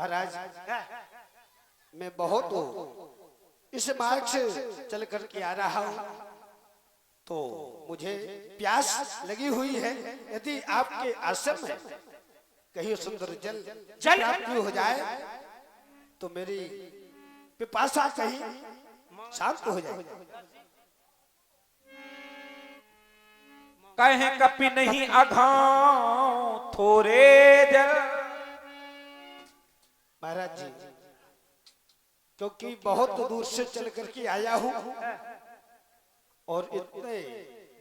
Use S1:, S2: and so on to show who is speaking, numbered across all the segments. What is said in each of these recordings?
S1: महाराज मैं बहुत इस मार्ग से चल करके आ रहा हूँ, तो मुझे प्यास लगी हुई है। यदि आपके आश्रम में कहीं सुंदर जल प्राप्ति हो जाए तो मेरी पिपासा कहीं शांत हो जाए।
S2: कहे कपि नहीं अघाओ थोरे जल।
S1: महाराज जी, क्योंकि बहुत दूर से चल करके आया हूँ और इतने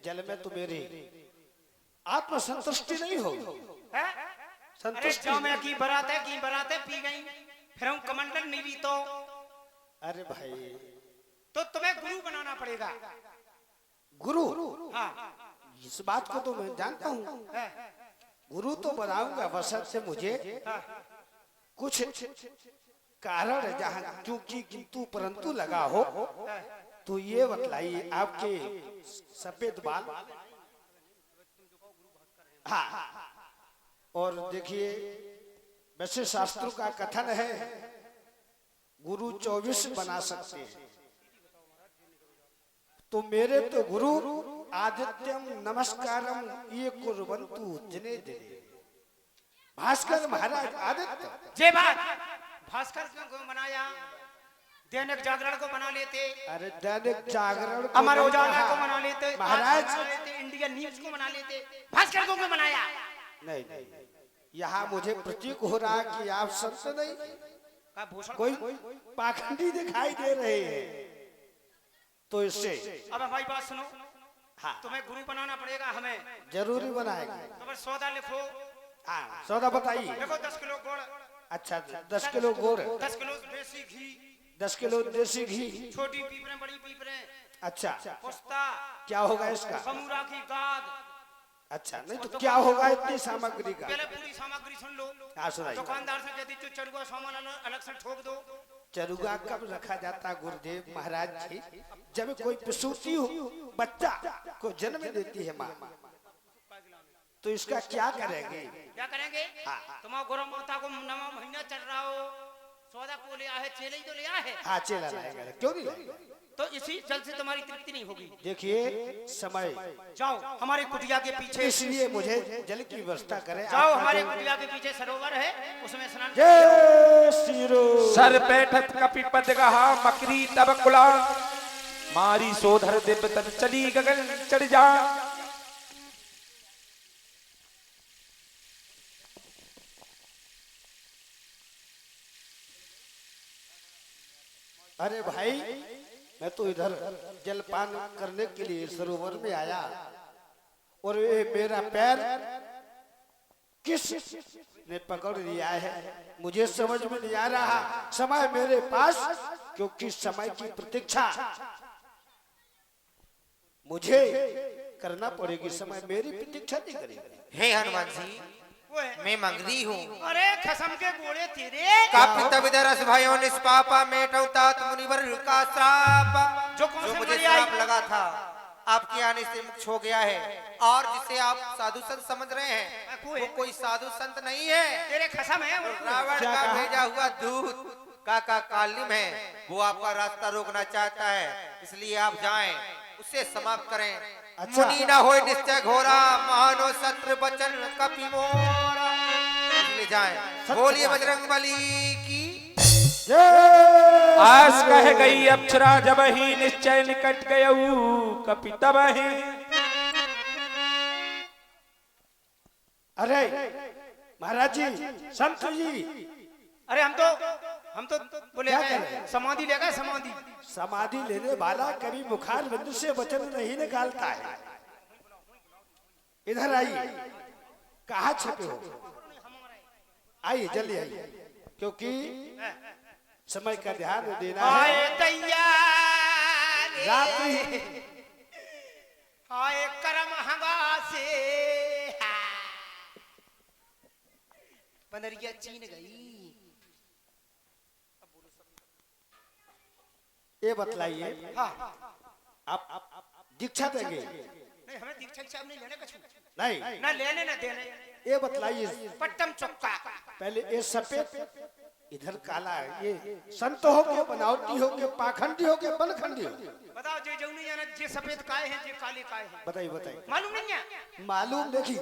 S1: जल में तो मेरी आत्मसंतुष्टि नहीं होगी। संतुष्टि
S3: में की बरात है पी गई, फिर हम कमंडल मिली तो
S1: अरे भाई,
S3: तो तुम्हें गुरु बनाना पड़ेगा।
S1: गुरु?
S3: हाँ,
S1: इस बात को तो मैं जानता हूँ, गुरु तो बनाऊंगा, बशर्ते मुझे कुछ कारण जहाँ क्योंकि किंतु परंतु लगा हो। तो ये बतलाइए, आपके सफेद बाल, हाँ, और देखिए वैसे शास्त्रों का कथन है गुरु 24 बना सकते हैं, तो मेरे तो गुरु आदित्यम नमस्कारम ये कुर्वन्तु दिने दिने। भास्कर महाराज आदित्य
S3: जे बात भास्कर क्यों बनाया? दैनिक जागरण को बना लेते,
S1: अरे दैनिक जागरण
S3: अमर उजाला को बना लेते,
S1: महाराज
S3: इंडियन न्यूज को बना लेते, भास्कर को क्यों बनाया?
S1: नहीं नहीं, यहाँ मुझे प्रतीक हो रहा कि आप संत नहीं, कोई पाखंडी दिखाई दे रहे हैं। तो इससे
S3: अब हमारी बात सुनो।
S1: हाँ,
S3: तुम्हें गुरु बनाना पड़ेगा, हमें
S1: जरूरी बनाएंगे।
S3: तो बस सौदा लिखो।
S1: हाँ, सौदा बताइए।
S3: देखो 10 किलो गुड़।
S1: अच्छा, 10 किलो गुड़,
S3: 10 किलो देसी घी,
S1: 10 किलो देसी घी,
S3: छोटी पीपरें बड़ी पीपरें,
S1: अच्छा,
S3: पुस्ता,
S1: क्या होगा इसका?
S3: समूरा की गाद।
S1: अच्छा, नहीं तो क्या होगा इतनी सामग्री का?
S3: पहले पूरी सामग्री सुन लो।
S1: हाँ, सुनाइए।
S3: दुकानदार से यदि तो चरुआ सामान अलग से ठोक दो।
S1: चरुगा कब रखा जाता गुरुदेव महाराज जी? जब कोई प्रसूति हो, बच्चा को जन्म देती है माँ, तो इसका क्या करेंगे?
S3: क्या करेंगे? तुम्हारा गौरव माता को नवा महीना चल रहा हो, सौदा को ले आए, चेले ही तो ले आए।
S1: हाँ, चेला लाएगा, क्यों नहीं लाएगा?
S3: तो इसी जल से तुम्हारी तृप्ति नहीं होगी।
S1: देखिए समय,
S3: जाओ हमारे कुटिया के पीछे,
S1: इसलिए मुझे जल की व्यवस्था करें।
S3: जाओ हमारे कुटिया के पीछे सरोवर है, उसमें स्नान।
S1: जय श्री राम।
S2: सर बैठत कपि पद गहा मकरी तब कुला मारी सोधर दिव्य तन चली गगन चढ़ जा।
S1: अरे भाई, मैं तो इधर जलपान करने के लिए सरोवर में आया और ये मेरा पैर किस ने पकड़ लिया है, मुझे समझ में नहीं आ रहा। समय मेरे पास, क्योंकि समय की प्रतीक्षा मुझे करना पड़ेगी, समय मेरी प्रतीक्षा नहीं करेगी।
S4: हे हनुमान जी, मैं मंगरी हूँ।
S3: अरे खसम के गोले तेरे
S4: रस भयो निष्पापा मेटौ तात मुनिवर का श्राप। जो मुझे श्राप लगा था आपके आने से मुक्त हो गया है, और जिसे आप साधु संत समझ रहे हैं वो कोई साधु संत नहीं है।
S3: तेरे खसम है,
S4: रावण का भेजा हुआ दूत काका कालिम है, वो आपका रास्ता रोकना चाहता है, इसलिए आप जाएं, उसे समाप्त करें।
S1: अच्छा।
S4: मुनि ना होए निश्चय घोरा, महानो शत्रु बचन कपि मोरा। इसलिए जाएं। बोलिए बजरंगबली की।
S2: आस कह गई अप्सरा जब ही निश्चय निकट गयऊ कपि तब ही।
S1: अरे महाराज जी, संत जी,
S3: अरे हम तो बोले
S1: क्या करें?
S3: समाधि लेगा, समाधि।
S1: समाधि लेने वाला कभी मुखार बिंदु से वचन नहीं निकालता है। इधर आइए, कहाँ छुपे हो? आइए, जल्दी आइए, क्योंकि समय का ध्यान देना है।
S3: आए तैयार
S1: रात्रि
S3: आए करम हवा से, पंदरिया चीन गई।
S1: ये बतलाइए, आप दीक्षा देंगे?
S3: नहीं, हमें दीक्षा से नहीं लेने कुछ
S1: नहीं,
S3: ना लेने ना देने।
S1: ये बतलाइए
S3: पट्टम चौका
S1: पहले, ये सफेद इधर काला है, ये संत हो के बनावटी हो के पाखंडी हो के बनखंडी हो।
S3: बताओ जे जौनी जाना जे सफेद काय है जे काले काय है,
S1: बताइए बताइए।
S3: मालूम नहीं है?
S1: मालूम देखी।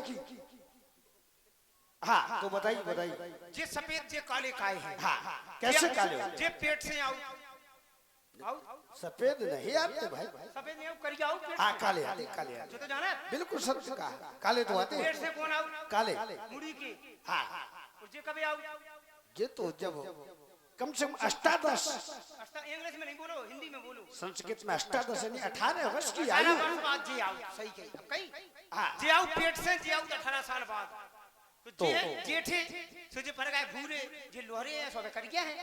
S1: हाँ तो बताइए बताइए।
S3: जे सफेद जे काले काय है।
S1: हाँ कैसे काले हो?
S3: जे पेट से आउ आउ
S1: सफेद नहीं आते भाई।
S3: सफेद नहीं आउ करी आउ पेट
S1: हाँ
S3: से।
S1: काले आते काले आते।
S3: जो तो जाना है
S1: बिल्कुल सच कहा, काले तो आते
S3: पेट से
S1: हैं।
S3: कौन आउ?
S1: काले
S3: मुड़ी की।
S1: हाँ
S3: और जे कभी आउ?
S1: ये तो जब कम से कम अष्टादश,
S3: इंग्लिश में नहीं बोलो, हिंदी में बोलो।
S1: संस्कृत में अष्टादश यानी 18 वर्ष की
S3: 18
S1: आयु।
S3: वर्ष बाद जे आउ, सही कही। अब कही
S1: हाँ
S3: जे आउ पेट से, जे आउ 18 साल बाद। तो जे जेठे सो जे फर्क है भूरे, जे लोहरे है सो कर गया है।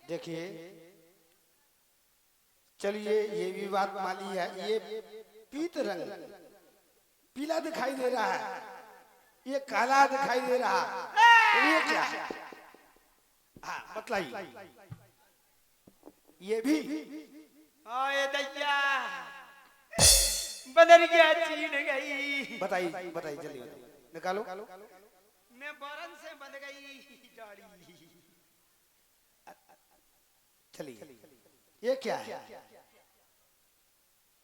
S1: देखिए चलिए ये भी बात मान ली है, ये पीत रंग पीला दिखाई दे रहा है, ये काला दिखाई दे रहा है, तो ये क्या है? हाँ बतलाइए। ये भी
S3: आए दैया बदल गया, चीन गई।
S1: बताइए बताइए जल्दी निकालो।
S3: मैं बरन से बंध गई दाढ़ी।
S1: चलिए ये क्या है?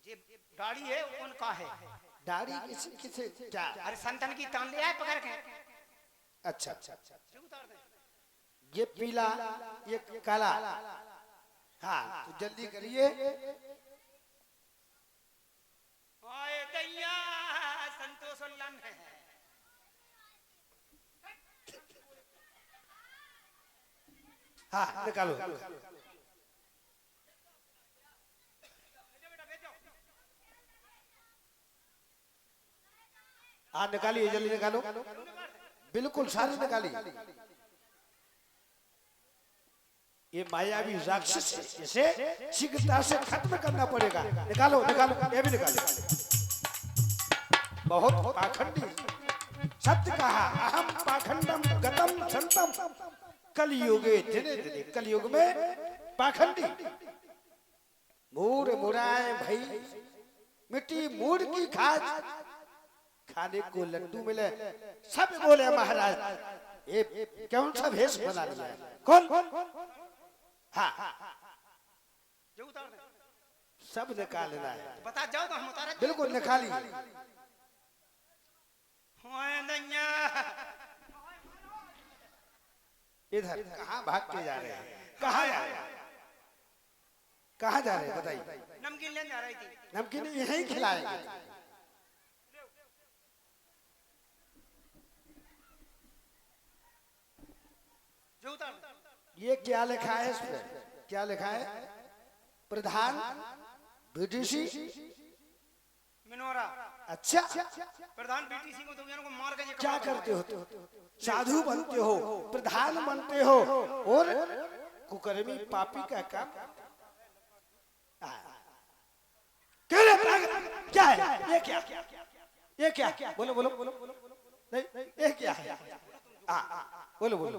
S3: ये दाढ़ी है कौन का है?
S1: दाढ़ी किसी किसे क्या?
S3: अरे संतन की तान लिया है पकड़ के।
S1: अच्छा अच्छा
S3: जो उतार दे।
S1: ये पीला ये काला। हाँ तो जल्दी करिए।
S3: आए दैया संतोष उल्लन है।
S1: हाँ निकालो। हाँ निकालिए जल्दी निकालो, बिल्कुल सारे निकालिए। ये मायावी राक्षस है, इसे शीघ्रता से खत्म करना पड़ेगा। निकालो निकालो, ये भी निकालो। बहुत पाखंडी, सत्य कहा। अहम पाखंडम गतम संतम कलयुगे दिने दिने। कलयुग में पाखंडी मूड मुराए भाई, मिट्टी मूड की खाज, खाने को लड्डू मिले सब बोले महाराज ये कौन सा भेष बना लिया है? कौन? हाँ
S3: जो उतार दे।
S1: सब निकालना है,
S3: बता जाओ तो हम उतारे।
S1: बिल्कुल निकालिए।
S3: आए दैया
S1: इधर कहाँ भाग के जा रहे हैं? कहाँ जा रहे हैं? कहाँ जा रहे हैं बताइए?
S3: नमकीन लेने जा रही थी।
S1: नमकीन यहीं खिलाएंगे।
S3: जो उतार दे।
S1: ये क्या लिखा है इस पे? क्या लिखा है? प्रधान बीटीसी
S3: मिनोरा।
S1: अच्छा
S3: प्रधान बीटीसी को तुम को मार के ये
S1: क्या
S3: कपड़ा
S1: करते हो? साधु बनते हो, प्रधान बनते हो और कुकर्मी पापी का काम। क्या है ये? क्या ये क्या? बोलो बोलो बोलो। नहीं ये क्या है? बोलो बोलो।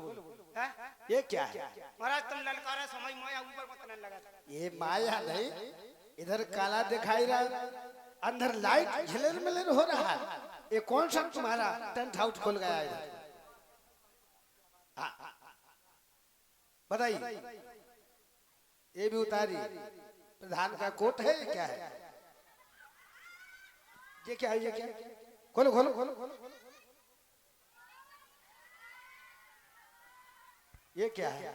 S3: हैं?
S1: ये क्या है?
S3: महाराज तुम ललकारा समझ माया ऊपर मत न लगा।
S1: ये माया नहीं, इधर काला दिखाई रहा है, अंदर लाइट झिलर मिलर हो रहा है। ये कौन सा तुम्हारा टेंट हाउस खुल गया है इधर? बताइए। ये भी उतारी। प्रधान का कोट है, ये क्या है? ये क्या है? ये क्या? खोलो खोलो खोलो खोलो। ये क्या है?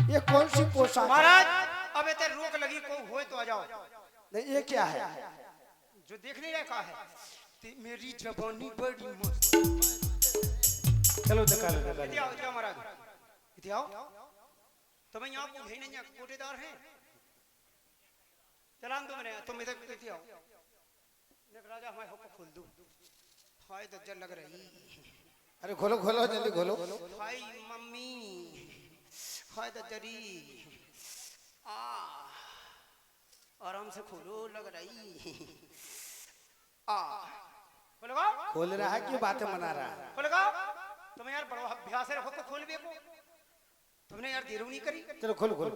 S1: ये कौन सी पोशाक है?
S3: महाराज अब इतने रोक लगी को होए तो आ जाओ।
S1: नहीं ये क्या है?
S3: जो देख नहीं रखा है मेरी जवानी बड़ी मस्त।
S1: चलो निकालो निकालो।
S3: इतिहास महाराज इतिहास तुम यहाँ को है नहीं कोटेदार हैं। चलान दो मैंने तुम इधर इतिहास देख राजा हमारे होको खोल दो। हाय दज्जल लग रही।
S1: अरे खोलो खोलो जल्दी खोलो।
S3: हाय मम्मी हाय दज्जरी आराम से खोलो लग रही। खोलेगा?
S1: खोल रहा है कि बातें मना रहा है?
S3: खोलेगा? तुम्हें यार बड़ा अभ्यास रखो को खोल भी को। तुमने यार देर नहीं करी।
S1: चलो खोलो खोलो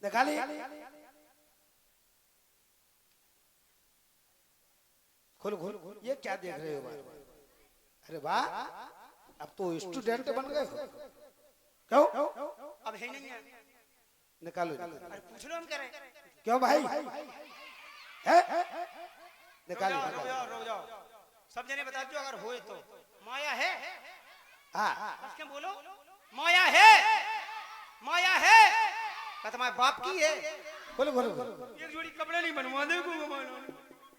S1: निकालिए। खोलो खोलो। ये क्या देख रहे हो? अरे वाह, अब तो स्टूडेंट बन गए हो। क्यों?
S3: अब अब है नहीं है।
S1: निकालो
S3: अरे पूछ लो हम कह रहे हैं।
S1: क्यों भाई है निकालो
S3: रुक जाओ रुक जाओ, सब जने बता दो अगर होए तो। माया है?
S1: हाँ
S3: बस क्या बोलो, माया है, माया है का तुम्हारे बाप की है।
S1: बोलो बोलो बोलो।
S3: एक जोड़ी कपड़े नहीं बनवा दे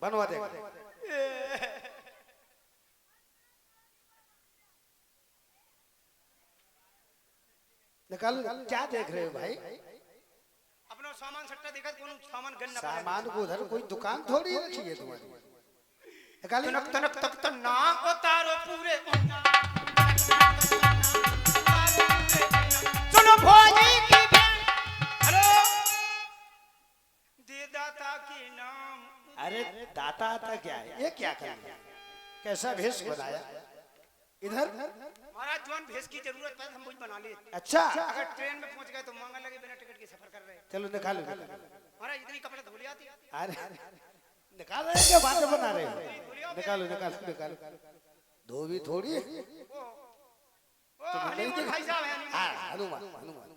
S1: बनवा देगा। निकालो क्या देख रहे हो भाई?
S3: अपना सामान सट्टा देखा कौन सामान गन्ना
S1: सामान को उधर कोई दुकान थोड़ी रखी है तुम्हारी। निकालो
S3: तनक तनक तक तो ना उतारो पूरे। सुनो भोजी की हेलो दे दाता के नाम।
S1: अरे दाता आता क्या है? ये क्या कर लिया? कैसा भेष बनाया इधर?
S3: महाराज जवान भेष की जरूरत है हम कुछ बना ले।
S1: अच्छा
S3: अगर ट्रेन में पहुंच गए तो मांगा लगे बिना टिकट के सफर कर रहे हैं।
S1: चलो निकालो।
S3: महाराज इतनी कपड़े धो लिया थी।
S1: अरे निकाल रहे हैं क्या बातें बना रहे हो? निकालो निकालो निकालो। धोबी थोड़ी है।
S3: ओ हनीमून भाई साहब है
S1: हाँ हनुमान हनुमान।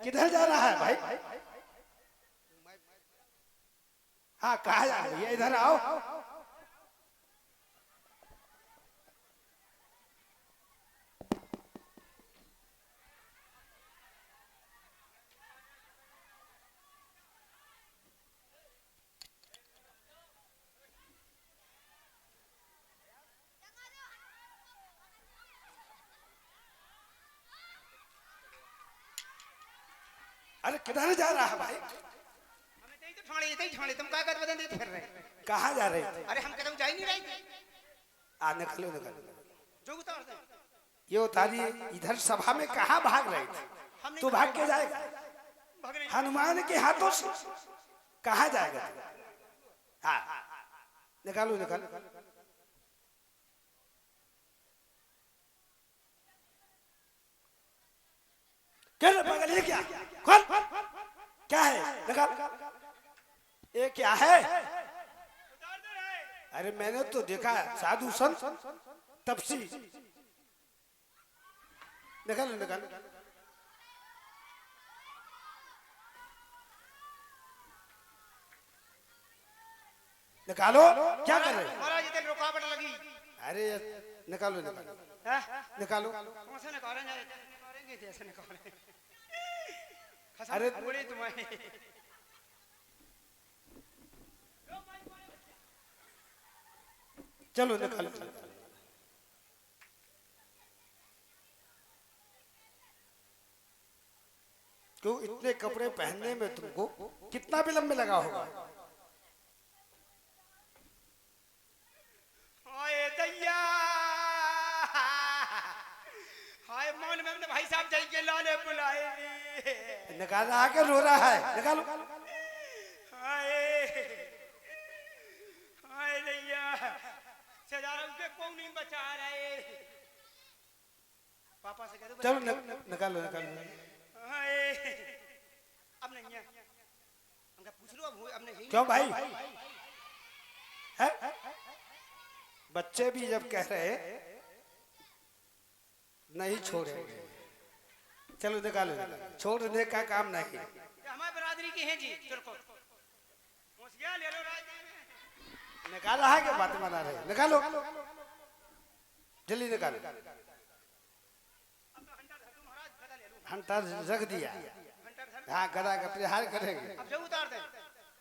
S1: किधर जा रहा है भाई? हाँ कहा जा रही है? इधर आओ। अरे किधर जा रहा है भाई?
S3: हमें तो यही तो ठाणे तुम क्या कर बदन देते फिर रहे।
S1: कहाँ जा रहे थे?
S3: अरे हम कदम जा ही नहीं रहे थे।
S1: निकालो निकालो।
S3: जो उतार दे
S1: ये उतारी इधर सभा में कहाँ भाग रहे थे?
S3: हमने
S1: तू भाग के जाएगा
S3: भागने
S1: हनुमान के हाथों से? कहाँ जाएगा? हाँ निकालो निकालो। ये क्या? कौन? क्या है? निकाल। ये क्या है?
S3: उतार दे रहे।
S1: अरे मैंने तो देखा साधु संत तपसी। निकालो निकालो। निकालो क्या कर रहे हो?
S3: महाराज इधर रुकावट लगी।
S1: अरे निकालो निकालो निकालो।
S3: कौन से निकालेंगे? निकालेंगे जैसे निकालें।
S1: अरे
S3: बोले तुम्हें
S1: चलो निकालो। क्यों इतने कपड़े पहनने में तुमको कितना विलंब लगा होगा?
S3: हाय दैया हाय मन में अपने भाई साहब जाई के लाने बुलाए।
S1: निकाल रहा के रो रहा है? निकालो।
S3: हाय हाय दैया सजारा के कौन नहीं बचा रहे। पापा से कह दो
S1: चलो निकालो निकालो।
S3: हाय अब नहीं है हमका पूछ लो अब नहीं।
S1: क्यों भाई है? बच्चे भी जब कह रहे नहीं छोड़ेंगे। चलो निकालो निकालो। छोड़ने का काम नहीं।
S3: हमारे बरादरी के हैं जी। चलो मुझे ले लो राज।
S1: निकाल रहा है कि बात बना रहे? निकालो जल्दी निकालो। हंटर रख दिया। हाँ गदा का प्रहार करेंगे।
S3: अब जो उतार दे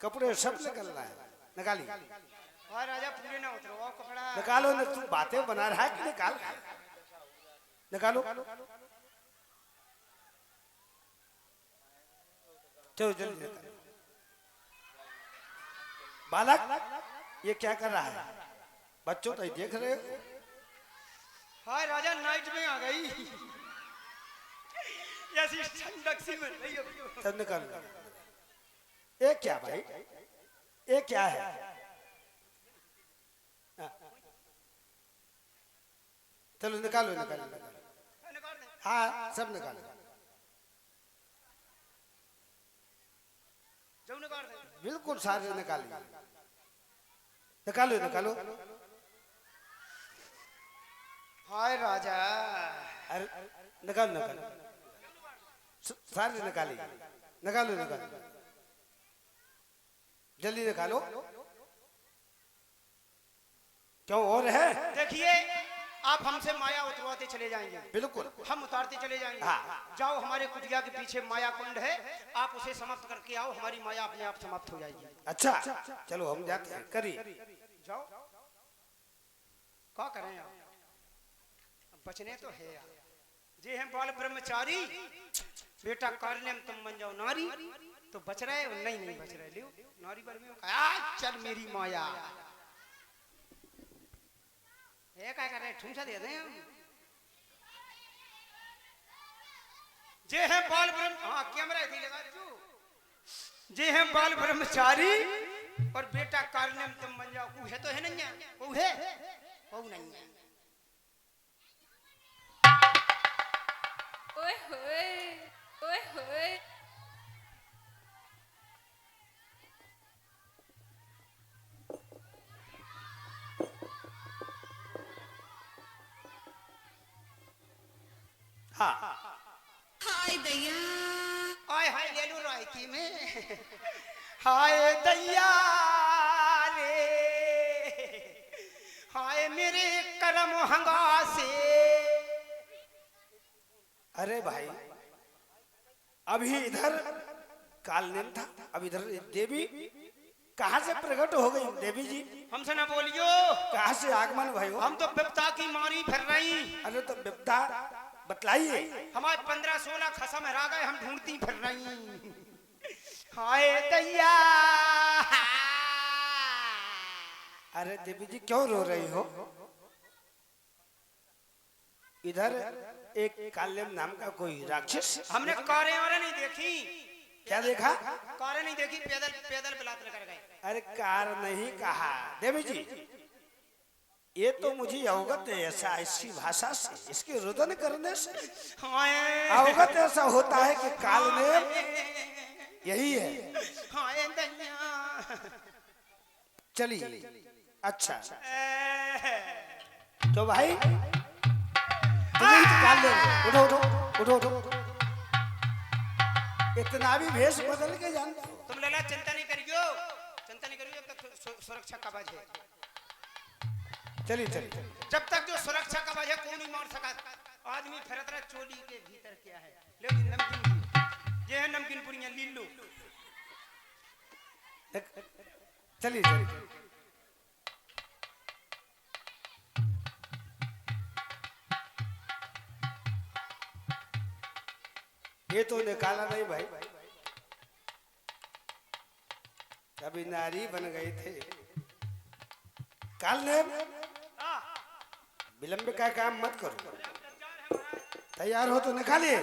S1: कपड़े सब निकलना है। निकालिए।
S3: और राजा पूरे ना उतरो और कपड़ा
S1: निकालो न। तू बातें बना रहा है कि निकाल? निकालो। चलो जल्दी निकालो। बालक ये क्या कर रहा है? बच्चों तो देख रहे हो।
S3: हाय राजा नाइट में आ गई। ऐसी ठंडक सी मिल रही है।
S1: तब निकालो। ये क्या भाई? ये क्या है? चलो निकालो निकालो।
S3: निकाल दे।
S1: हाँ सब निकालो। बिल्कुल सारे निकालिए, निकालो निकालो।
S3: हाय राजा।
S1: अरे निकालो निकालो, सारे निकालिए, निकालो निकालो, जल्दी निकालो। क्यों और है?
S3: देखिए आप हमसे माया उतरवाते चले जाएंगे,
S1: बिल्कुल
S3: हम उतारते चले जाएंगे।
S1: हाँ।
S3: जाओ हमारे कुटिया के पीछे माया कुंड है, आप उसे समाप्त करके आओ, हमारी माया अपने आप समाप्त हो जाएगी।
S1: अच्छा चलो हम जाते हैं, करिए।
S3: जाओ। क्या करें आप, बचने तो है यार। जे हम बाल ब्रह्मचारी, बेटा करने में तुम बन जाओ नारी, तो बच रहे हो? नहीं नहीं बच रहे। लियो नारी बन में कहा चल मेरी माया। ये क्या कर रहे, ठुमसा दे दें हम। जे हैं बाल ब्रह्म, हाँ कैमरा थी लगा तू। जे हैं बाल ब्रह्मचारी और बेटा करने में तुम बन जाओ। कू है तो है नहीं, कू है कू नहीं है।
S5: ओए होए, ओए होए।
S1: हाँ
S5: हाय दैया,
S3: आय हाय ले लो रायती में। हाय दैया रे, हाय मेरे करम हंगासे।
S1: अरे भाई अभी इधर कालनेम था, अब इधर देवी कहाँ से प्रकट हो गई? देवी जी
S3: हमसे ना बोलियो,
S1: कहाँ से आगमन भाई हो?
S3: हम तो बिपता की मारी फिर रही।
S1: अरे तो बिपता बतलाइए।
S3: हमारे 15-16 खसम हरा गए, हम ढूंढती फिर रही। हाय दैया।
S1: अरे देवी जी क्यों रो रही हो? इधर एक कालेम नाम का कोई राक्षस,
S3: हमने कारें वारे नहीं देखी।
S1: क्या देखा?
S3: कारें नहीं देखी, पैदल पैदल बिलात कर गए।
S1: अरे कार नहीं कहा देवी जी, ये तो मुझे अवगत है ऐसा इसकी भाषा से, इसके रुदन करने से
S3: हाय
S1: अवगत ऐसा होता है कि काल में यही है।
S3: हाय दैया।
S1: चलिए अच्छा तो भाई तुम्हें तो काल में उठो उठो उठो उठो, इतना भी भेष बदल के जानते हो?
S3: तुम लला चिंता नहीं करियो, चिंता नहीं करियो, जब तक सुरक्षा कवच है।
S1: चलिए चलिए,
S3: जब तक जो सुरक्षा कवच है कोई नहीं मार सका। आदमी फिरत रहा चोली के भीतर क्या है। ले नमकीन, ये है नमकीन पुड़ियां लीलो।
S1: चलिए चलिए, ये तो निकाला नहीं भाई, कभी नारी बन गए थे। काल ने विलंब का काम मत करो, तैयार हो तो निकालिए।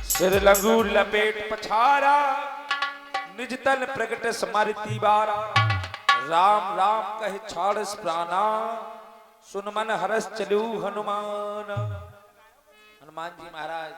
S2: सिर लंगूर लपेट पछारा, निज तन प्रगट स्मरती बारा। राम राम कहे छाड़स प्राणा, सुन मन हरस चलू हनुमान। हनुमान जी महाराज